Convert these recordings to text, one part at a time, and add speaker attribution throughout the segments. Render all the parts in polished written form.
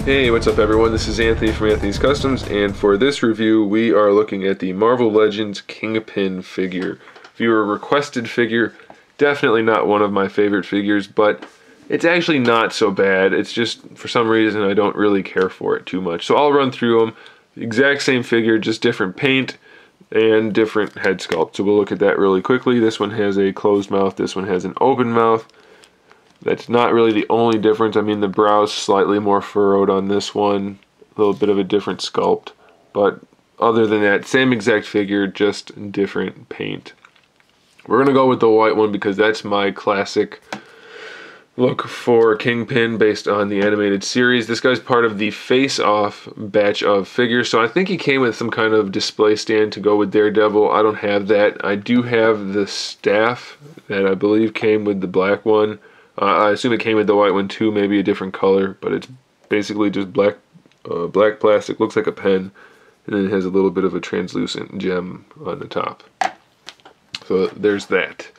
Speaker 1: Hey, what's up everyone? This is Anthony from Anthony's Customs, and for this review we are looking at the Marvel Legends KINGPIN figure. Viewer requested figure, definitely not one of my favorite figures, but it's actually not so bad. It's just, for some reason, I don't really care for it too much. So I'll run through them. Exact same figure, just different paint and different head sculpt. So we'll look at that really quickly. This one has a closed mouth, this one has an open mouth. That's not really the only difference. I mean, the brow's slightly more furrowed on this one, a little bit of a different sculpt, but other than that, same exact figure, just different paint. We're gonna go with the white one because that's my classic look for KINGPIN based on the animated series. This guy's part of the face-off batch of figures, so I think he came with some kind of display stand to go with Daredevil. I don't have that. I do have the staff that I believe came with the black one. I assume it came with the white one too, maybe a different color, but it's basically just black plastic, looks like a pen, and then it has a little bit of a translucent gem on the top. So there's that.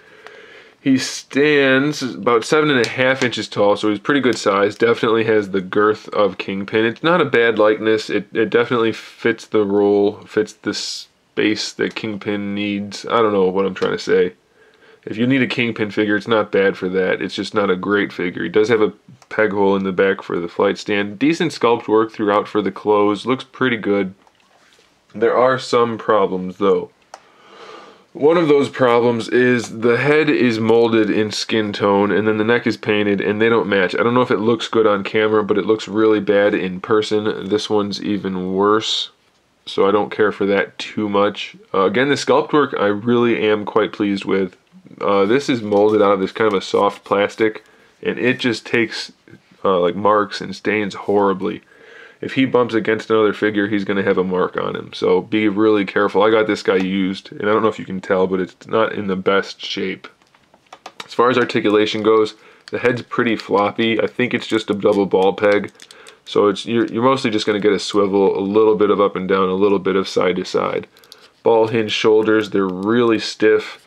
Speaker 1: He stands about 7.5 inches tall, so he's pretty good size. Definitely has the girth of KINGPIN. It's not a bad likeness. It definitely fits the role, fits the space that KINGPIN needs. I don't know what I'm trying to say. If you need a KINGPIN figure, it's not bad for that. It's just not a great figure. He does have a peg hole in the back for the flight stand. Decent sculpt work throughout for the clothes. Looks pretty good. There are some problems, though. One of those problems is the head is molded in skin tone, and then the neck is painted, and they don't match. I don't know if it looks good on camera, but it looks really bad in person. This one's even worse, so I don't care for that too much. Again, the sculpt work I really am quite pleased with. This is molded out of this kind of a soft plastic, and it just takes like marks and stains horribly. If he bumps against another figure, he's going to have a mark on him, so be really careful. I got this guy used, and I don't know if you can tell, but it's not in the best shape. As far as articulation goes, the head's pretty floppy. I think it's just a double ball peg, so you're mostly just going to get a swivel, a little bit of up and down, a little bit of side to side. Ball hinge shoulders, they're really stiff.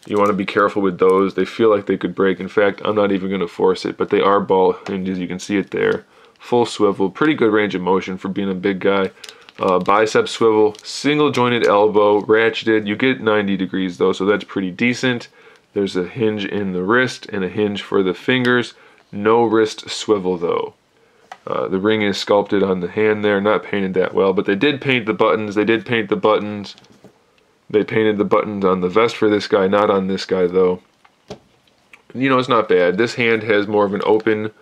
Speaker 1: You want to be careful with those. They feel like they could break. In fact, I'm not even going to force it, but they are ball hinges. You can see it there. Full swivel, pretty good range of motion for being a big guy. Bicep swivel, single jointed elbow, ratcheted. You get 90 degrees though, so that's pretty decent. There's a hinge in the wrist and a hinge for the fingers. No wrist swivel though. The ring is sculpted on the hand there, not painted that well, but they did paint the buttons. They did paint the buttons. They painted the buttons on the vest for this guy, not on this guy though. You know, it's not bad. This hand has more of an open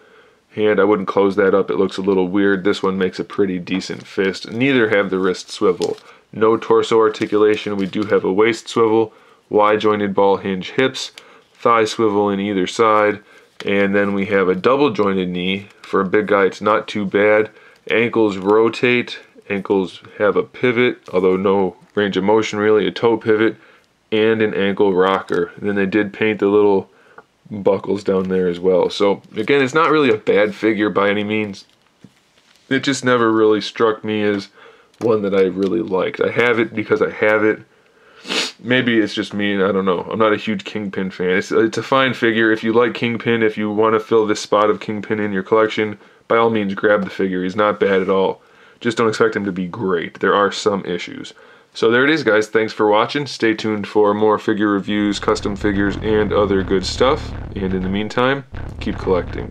Speaker 1: hand. I wouldn't close that up. It looks a little weird. This one makes a pretty decent fist. Neither have the wrist swivel. No torso articulation. We do have a waist swivel, wide jointed ball hinge hips, thigh swivel in either side, and then we have a double jointed knee. For a big guy, it's not too bad. Ankles rotate. Ankles have a pivot, although no range of motion really, a toe pivot, and an ankle rocker. And then they did paint the little buckles down there as well. So again, it's not really a bad figure by any means. It just never really struck me as one that I really liked. I have it because I have it. Maybe it's just me, and I don't know. I'm not a huge KINGPIN fan. It's a fine figure. If you like KINGPIN, if you want to fill this spot of KINGPIN in your collection, by all means grab the figure. He's not bad at all. Just don't expect him to be great. There are some issues. So there it is, guys. Thanks for watching. Stay tuned for more figure reviews, custom figures, and other good stuff. And in the meantime, keep collecting.